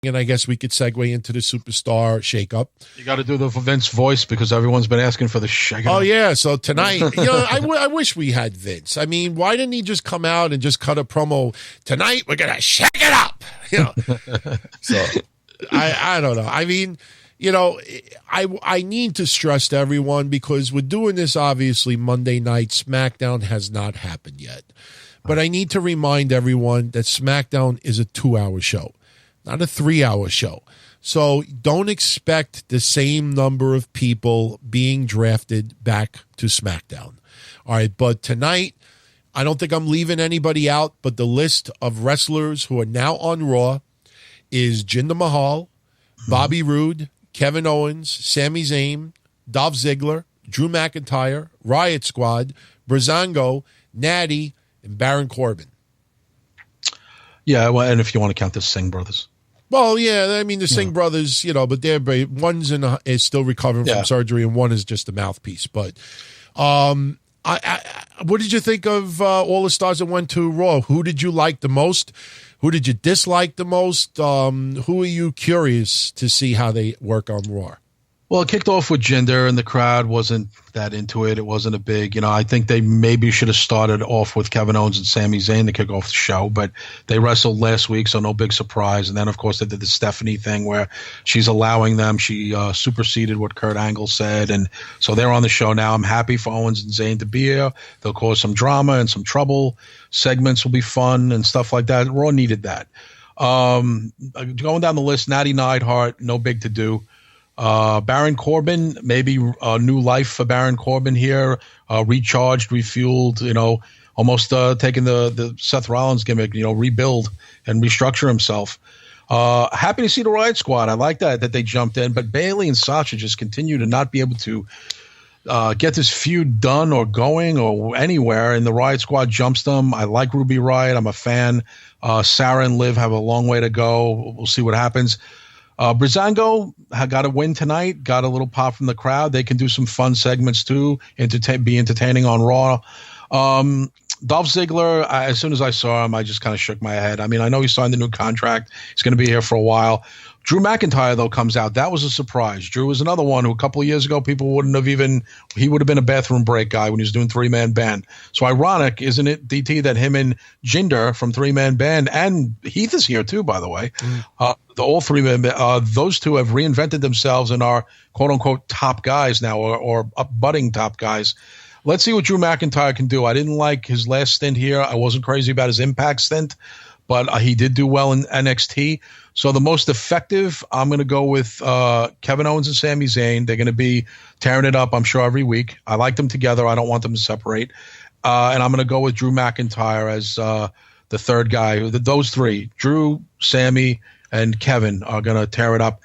and I guess we could segue into the superstar shakeup. You got to do the Vince voice because everyone's been asking for the shakeup. Oh yeah, so tonight, I wish we had Vince. I mean, why didn't he just come out and just cut a promo? Tonight we're gonna shake it up, So I don't know. I mean, I need to stress to everyone because we're doing this obviously Monday night. SmackDown has not happened yet, but I need to remind everyone that SmackDown is a 2-hour show, not a 3-hour show. So don't expect the same number of people being drafted back to SmackDown. All right, but tonight, I don't think I'm leaving anybody out, but the list of wrestlers who are now on Raw is Jinder Mahal, Bobby Roode, Kevin Owens, Sami Zayn, Dolph Ziggler, Drew McIntyre, Riot Squad, Breezango, Natty, and Baron Corbin. Yeah, well, and if you want to count the Singh brothers. Well, yeah, I mean, the Singh brothers, but one's is still recovering from surgery and one is just a mouthpiece. But what did you think of all the stars that went to Raw? Who did you like the most? Who did you dislike the most? Who are you curious to see how they work on Raw? Well, it kicked off with Jinder, and the crowd wasn't that into it. It wasn't a big, I think they maybe should have started off with Kevin Owens and Sami Zayn to kick off the show, but they wrestled last week, so no big surprise. And then, of course, they did the Stephanie thing where she's allowing them. She superseded what Kurt Angle said, and so they're on the show now. I'm happy for Owens and Zayn to be here. They'll cause some drama and some trouble. Segments will be fun and stuff like that. Raw needed that. Going down the list, Natty Neidhart, no big to do. Baron Corbin, maybe a new life for Baron Corbin here, recharged, refueled, almost taking the Seth Rollins gimmick, rebuild and restructure himself. Happy to see the Riot Squad. I like that they jumped in, but Bayley and Sasha just continue to not be able to get this feud done or going or anywhere, and the Riot Squad jumps them. I like Ruby Riott. I'm a fan. Sarah and Liv have a long way to go. We'll see what happens. Breezango got a win tonight, got a little pop from the crowd. They can do some fun segments too, be entertaining on Raw. Dolph Ziggler, as soon as I saw him, I just kind of shook my head. I mean, I know he signed a new contract. He's going to be here for a while. Drew McIntyre, though, comes out. That was a surprise. Drew was another one who a couple of years ago, people wouldn't have he would have been a bathroom break guy when he was doing three-man band. So ironic, isn't it, DT, that him and Jinder from three-man band, and Heath is here too, by the way, all three-man band, those two have reinvented themselves and are quote-unquote top guys now or budding top guys. Let's see what Drew McIntyre can do. I didn't like his last stint here. I wasn't crazy about his Impact stint, but he did do well in NXT. So the most effective, I'm going to go with Kevin Owens and Sami Zayn. They're going to be tearing it up, I'm sure, every week. I like them together. I don't want them to separate. And I'm going to go with Drew McIntyre as the third guy. Those three, Drew, Sami, and Kevin, are going to tear it up.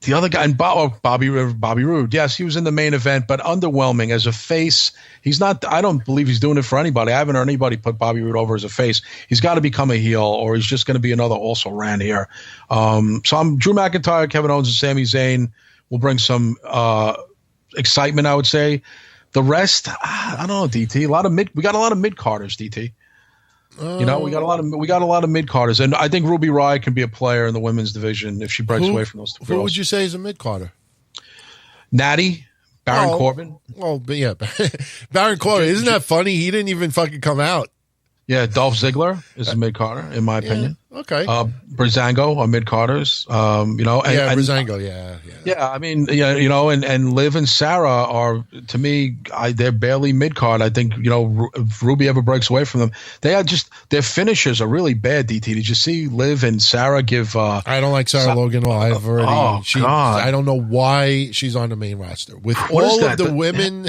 The other guy, and Bobby Roode, yes, he was in the main event, but underwhelming as a face. He's not. I don't believe he's doing it for anybody. I haven't heard anybody put Bobby Roode over as a face. He's got to become a heel, or he's just going to be another also ran here. So I'm Drew McIntyre, Kevin Owens, and Sami Zayn will bring some excitement, I would say. The rest, I don't know, DT. We got a lot of mid carders, DT. We got a lot of mid carders, and I think Ruby Riott can be a player in the women's division if she breaks away from those two girls. Who would you say is a mid carder? Natty, Baron Corbin. Well, but yeah, Baron Corbin. Isn't that funny? He didn't even fucking come out. Yeah, Dolph Ziggler is a mid carder, in my opinion. Okay. Breezango are mid carders. Breezango. Yeah, I mean, and Liv and Sarah are, to me, they're barely mid card. I think if Ruby ever breaks away from them, they are just their finishers are really bad. DT, did you see Liv and Sarah give? I don't like Sarah Logan at all. I've already. God. I don't know why she's on the main roster with all of the women.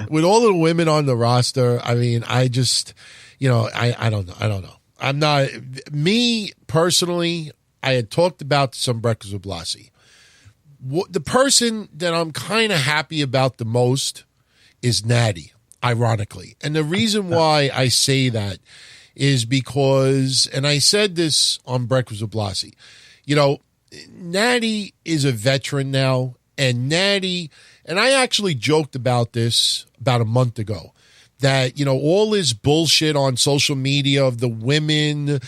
With all of the women on the roster, I mean, I just. I don't know. I'm not, me personally, I had talked about some breakfast with Blassie. The person that I'm kind of happy about the most is Natty, ironically. And the reason why I say that is because, and I said this on Breakfast with Blassie, Natty is a veteran now, and I actually joked about this about a month ago. that, all this bullshit on social media of the women,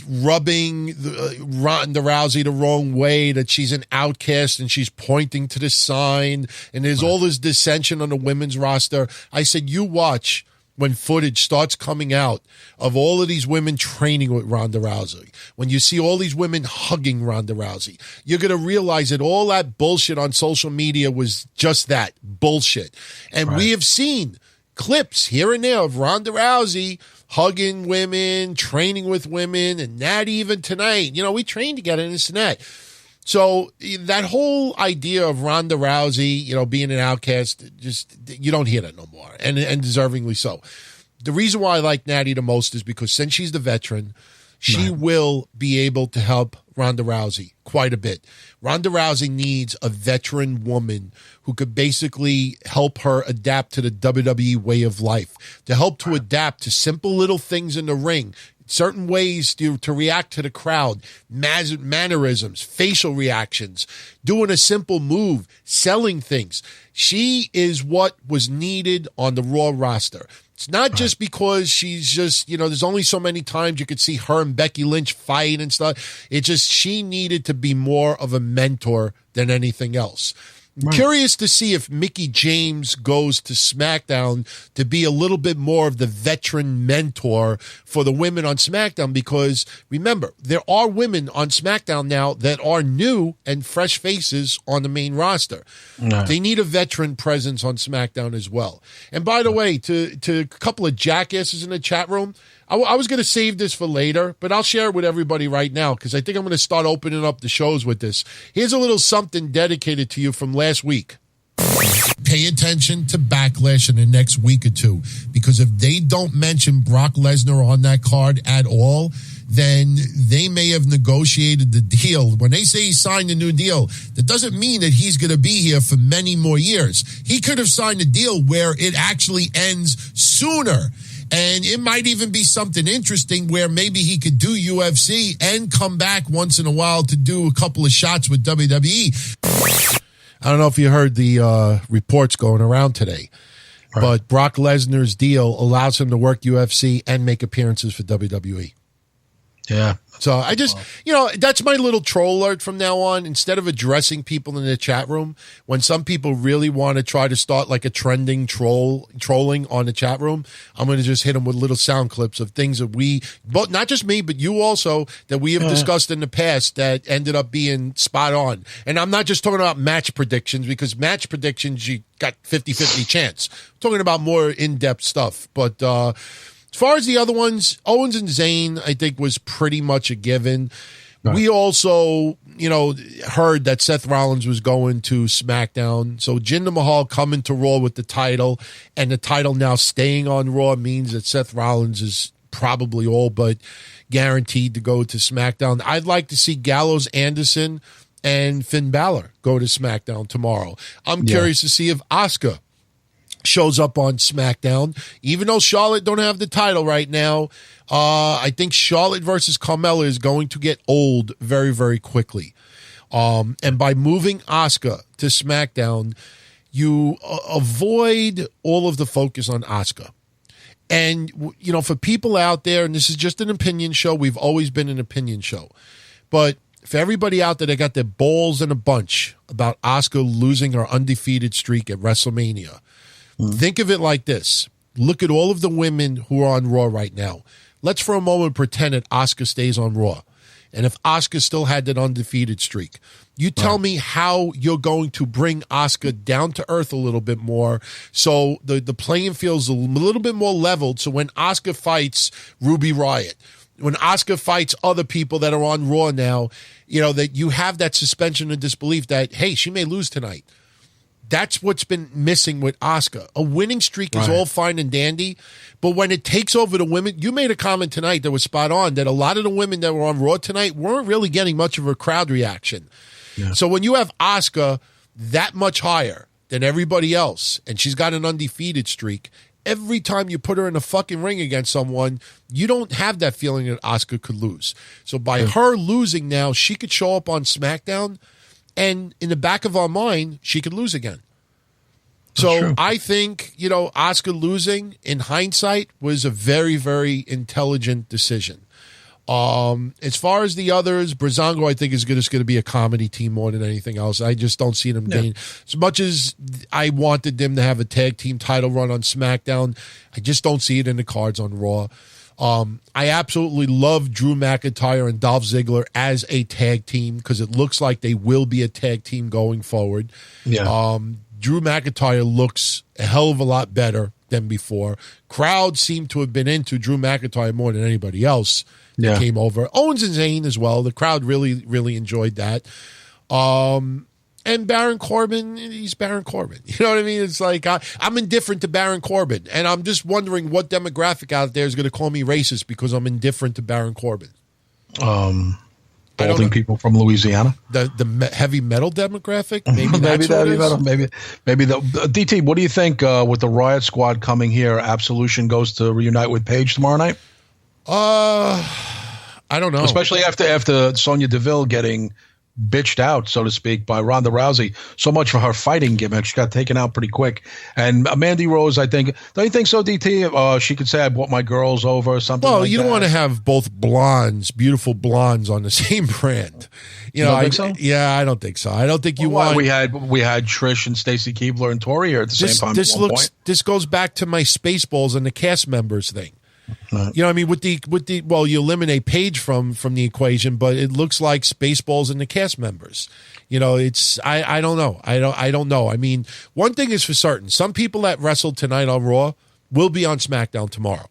rubbing Ronda Rousey the wrong way, that she's an outcast and she's pointing to the sign, and there's all this dissension on the women's roster. I said, you watch when footage starts coming out of all of these women training with Ronda Rousey, when you see all these women hugging Ronda Rousey, you're going to realize that all that bullshit on social media was just that, bullshit. And we have seen clips here and there of Ronda Rousey hugging women, training with women, and not even tonight. We trained together and this and that. So that whole idea of Ronda Rousey, being an outcast, just, you don't hear that no more, and deservingly so. The reason why I like Natty the most is because since she's the veteran, she will be able to help Ronda Rousey quite a bit. Ronda Rousey needs a veteran woman who could basically help her adapt to the WWE way of life, to help to adapt to simple little things in the ring, certain ways to react to the crowd, mannerisms, facial reactions, doing a simple move, selling things. She is what was needed on the Raw roster. It's not just because she's just, there's only so many times you could see her and Becky Lynch fight and stuff. It's just she needed to be more of a mentor than anything else. I'm curious to see if Mickie James goes to SmackDown to be a little bit more of the veteran mentor for the women on SmackDown, because remember, there are women on SmackDown now that are new and fresh faces on the main roster. They need a veteran presence on SmackDown as well. And by the way, to a couple of jackasses in the chat room, I was going to save this for later, but I'll share it with everybody right now because I think I'm going to start opening up the shows with this. Here's a little something dedicated to you from last week. Pay attention to Backlash in the next week or two, because if they don't mention Brock Lesnar on that card at all, then they may have negotiated the deal. When they say he signed a new deal, that doesn't mean that he's going to be here for many more years. He could have signed a deal where it actually ends sooner. And it might even be something interesting where maybe he could do UFC and come back once in a while to do a couple of shots with WWE. I don't know if you heard the reports going around today, but Brock Lesnar's deal allows him to work UFC and make appearances for WWE. Yeah. So I just, that's my little troll alert from now on. Instead of addressing people in the chat room, when some people really want to try to start like a trending trolling on the chat room, I'm going to just hit them with little sound clips of things that but not just me, but you also, that we have discussed in the past that ended up being spot on. And I'm not just talking about match predictions, because match predictions, you got 50-50 chance. I'm talking about more in-depth stuff. But, as far as the other ones, Owens and Zayn, I think, was pretty much a given. We also, heard that Seth Rollins was going to SmackDown. So Jinder Mahal coming to Raw with the title, and the title now staying on Raw means that Seth Rollins is probably all but guaranteed to go to SmackDown. I'd like to see Gallows Anderson and Finn Balor go to SmackDown tomorrow. I'm curious to see if Asuka shows up on SmackDown, even though Charlotte don't have the title right now. I think Charlotte versus Carmella is going to get old very, very quickly. And by moving Asuka to SmackDown, you avoid all of the focus on Asuka. And, for people out there, and this is just an opinion show, we've always been an opinion show, but for everybody out there that got their balls in a bunch about Asuka losing her undefeated streak at WrestleMania, think of it like this. Look at all of the women who are on Raw right now. Let's for a moment pretend that Asuka stays on Raw. And if Asuka still had that undefeated streak, you tell me how you're going to bring Asuka down to earth a little bit more, so the playing field's a little bit more leveled. So when Asuka fights Ruby Riott, when Asuka fights other people that are on Raw now, that you have that suspension of disbelief that, hey, she may lose tonight. That's what's been missing with Asuka. A winning streak is all fine and dandy, but when it takes over the women, you made a comment tonight that was spot on, that a lot of the women that were on Raw tonight weren't really getting much of a crowd reaction. Yeah. So when you have Asuka that much higher than everybody else, and she's got an undefeated streak, every time you put her in a fucking ring against someone, you don't have that feeling that Asuka could lose. So by her losing now, she could show up on SmackDown, and in the back of our mind, she could lose again. So I think, Asuka losing in hindsight was a very, very intelligent decision. As far as the others, Breezango, I think, is just going to be a comedy team more than anything else. I just don't see them gain. As much as I wanted them to have a tag team title run on SmackDown, I just don't see it in the cards on Raw. I absolutely love Drew McIntyre and Dolph Ziggler as a tag team because it looks like they will be a tag team going forward. Yeah. Drew McIntyre looks a hell of a lot better than before. Crowd seemed to have been into Drew McIntyre more than anybody else that came over. Owens and Zayn as well. The crowd really, really enjoyed that. And Baron Corbin, he's Baron Corbin. You know what I mean? It's like I'm indifferent to Baron Corbin, and I'm just wondering what demographic out there is going to call me racist because I'm indifferent to Baron Corbin. Balding people from Louisiana, the heavy metal demographic, maybe maybe the DT. What do you think with the Riot Squad coming here? Absolution goes to reunite with Paige tomorrow night. I don't know, especially after Sonya Deville getting bitched out, so to speak, by Ronda Rousey. So much for her fighting gimmick. She got taken out pretty quick. And Mandy Rose, I think, don't you think so, DT? She could say, I brought my girls over or something like that. Well, you don't want to have both blondes, beautiful blondes on the same brand. You don't think so? Yeah, I don't think so. I don't think you want. We had Trish and Stacy Keibler and Tori here at the same time. This goes back to my Spaceballs and the cast members thing. You know what I mean? With the well, you eliminate Paige from the equation, but it looks like Spaceballs and the cast members. It's I don't know. I don't know. I mean, one thing is for certain: some people that wrestled tonight on Raw will be on SmackDown tomorrow.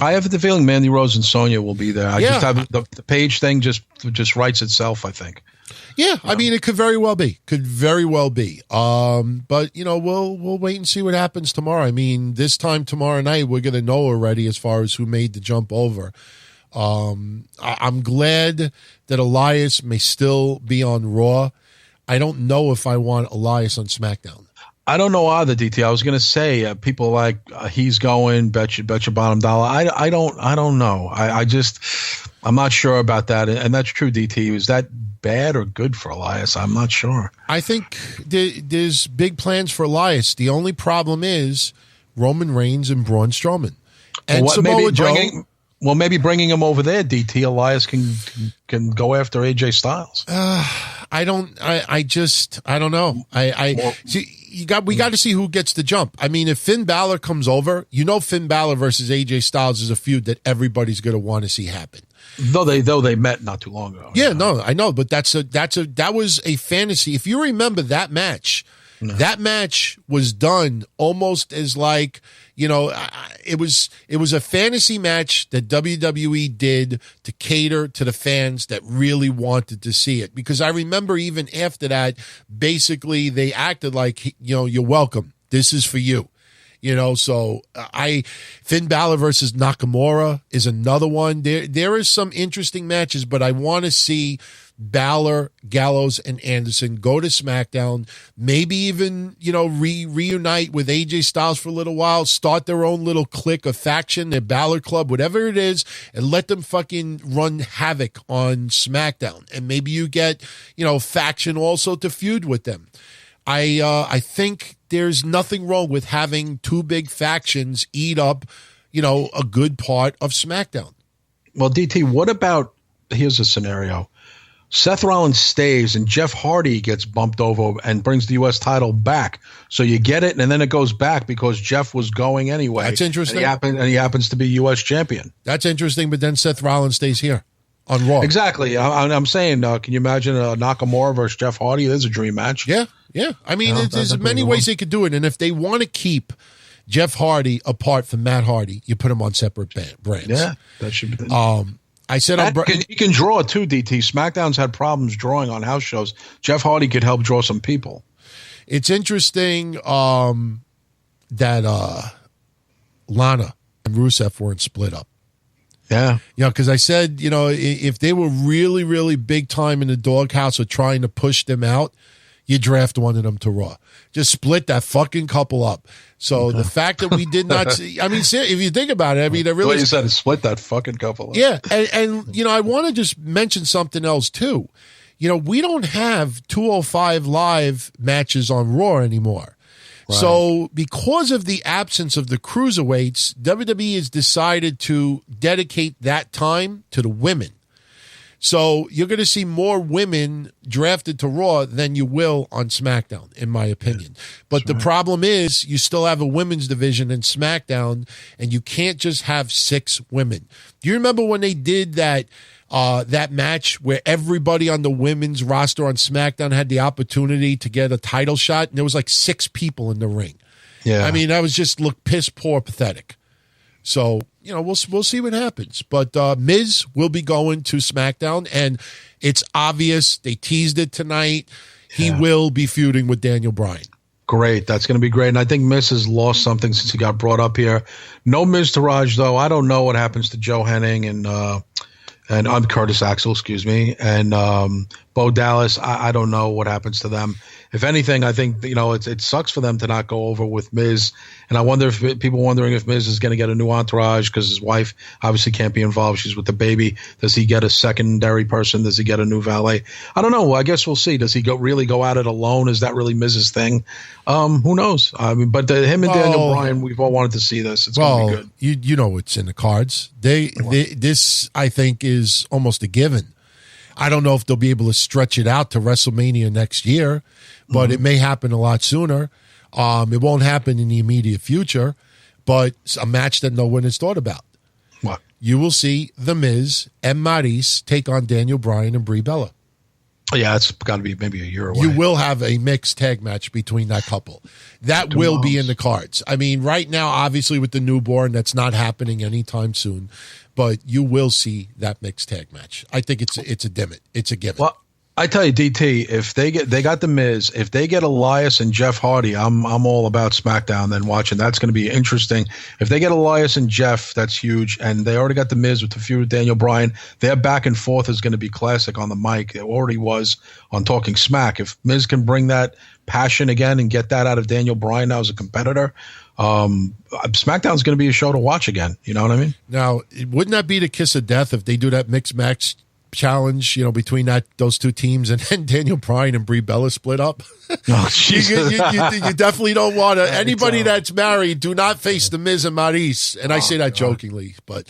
I have the feeling Mandy Rose and Sonya will be there. I just have the Paige thing just writes itself, I think. Yeah, I mean, it could very well be. But we'll wait and see what happens tomorrow. I mean, this time tomorrow night, we're going to know already as far as who made the jump over. I'm glad that Elias may still be on Raw. I don't know if I want Elias on SmackDown. I don't know either, DT. I was going to say people like he's going, bet your bottom dollar. I don't know. I'm not sure about that. And that's true, DT. Is that bad or good for Elias? I'm not sure. I think there's big plans for Elias. The only problem is Roman Reigns and Braun Strowman. And Samoa Joe. Maybe bringing him over there, DT. Elias can go after AJ Styles. I don't know. We got to see who gets the jump. I mean, if Finn Balor comes over, Finn Balor versus AJ Styles is a feud that everybody's going to want to see happen. Though they met not too long ago. Yeah, no, I know, but that was a fantasy. If you remember that match, that match was done almost as like, it was a fantasy match that WWE did to cater to the fans that really wanted to see it. Because I remember even after that, basically they acted like, you're welcome. This is for you. So Finn Balor versus Nakamura is another one. There is some interesting matches, but I want to see Balor, Gallows, and Anderson go to SmackDown, maybe even, reunite with AJ Styles for a little while, start their own little clique, a faction, their Balor Club, whatever it is, and let them fucking run havoc on SmackDown. And maybe you get, faction also to feud with them. I think there's nothing wrong with having two big factions eat up, a good part of SmackDown. Well, DT, what about, here's a scenario. Seth Rollins stays and Jeff Hardy gets bumped over and brings the U.S. title back. So you get it, and then it goes back because Jeff was going anyway. That's interesting. And he happens to be U.S. champion. That's interesting, but then Seth Rollins stays here on Raw. Exactly. I'm saying, can you imagine Nakamura versus Jeff Hardy? There's a dream match. Yeah. I mean, there's many ways they could do it, and if they want to keep Jeff Hardy apart from Matt Hardy, you put him on separate brands. Yeah, that should be. I said he can draw too, DT. SmackDown's had problems drawing on house shows. Jeff Hardy could help draw some people. It's interesting that Lana and Rusev weren't split up. Yeah. Because I said, if they were really, really big time in the doghouse or trying to push them out, you draft one of them to Raw. Just split that fucking couple up. So the fact that we did not see, I mean, if you think about it, I mean, what you said is split that fucking couple up. Yeah. And I want to just mention something else too. We don't have 205 live matches on Raw anymore. So because of the absence of the cruiserweights, WWE has decided to dedicate that time to the women. So you're going to see more women drafted to Raw than you will on SmackDown, in my opinion. But the problem is you still have a women's division in SmackDown, and you can't just have 6 women. Do you remember when they did that match where everybody on the women's roster on SmackDown had the opportunity to get a title shot, and there was like 6 people in the ring? Yeah. I mean, that was just piss poor pathetic. So, we'll see what happens. But Miz will be going to SmackDown, and it's obvious. They teased it tonight. He will be feuding with Daniel Bryan. Great. That's going to be great. And I think Miz has lost something since he got brought up here. No Miz Taraj, though. I don't know what happens to Joe Henning and I'm Curtis Axel, excuse me, and Bo Dallas. I don't know what happens to them. If anything, I think it sucks for them to not go over with Miz, and I wonder if people wondering if Miz is going to get a new entourage because his wife obviously can't be involved. She's with the baby. Does he get a secondary person? Does he get a new valet? I don't know. I guess we'll see. Does he really go at it alone? Is that really Miz's thing? Who knows? I mean, but him and Daniel Bryan, we've all wanted to see this. It's going to be good. You know what's in the cards. This I think is almost a given. I don't know if they'll be able to stretch it out to WrestleMania next year, but it may happen a lot sooner. It won't happen in the immediate future, but it's a match that no one has thought about. What? You will see The Miz and Maryse take on Daniel Bryan and Brie Bella. Yeah, it's got to be maybe a year away. You will have a mixed tag match between that couple. That will be in the cards. I mean, right now, obviously, with the newborn, that's not happening anytime soon. But you will see that mixed tag match. I think it's a given. It's a given. Well, I tell you, DT, if they got the Miz, if they get Elias and Jeff Hardy, I'm all about SmackDown then watching. That's going to be interesting. If they get Elias and Jeff, that's huge. And they already got the Miz with the feud with Daniel Bryan. Their back and forth is going to be classic on the mic. It already was on Talking Smack. If Miz can bring that passion again and get that out of Daniel Bryan now as a competitor, SmackDown's going to be a show to watch again. You know what I mean? Now, wouldn't that be the kiss of death if they do that mixed match challenge, between those two teams, and then Daniel Bryan and Brie Bella split up? Oh, Jesus. you definitely don't want to. Anybody that's married, do not face the Miz and Maryse. And I say that jokingly, but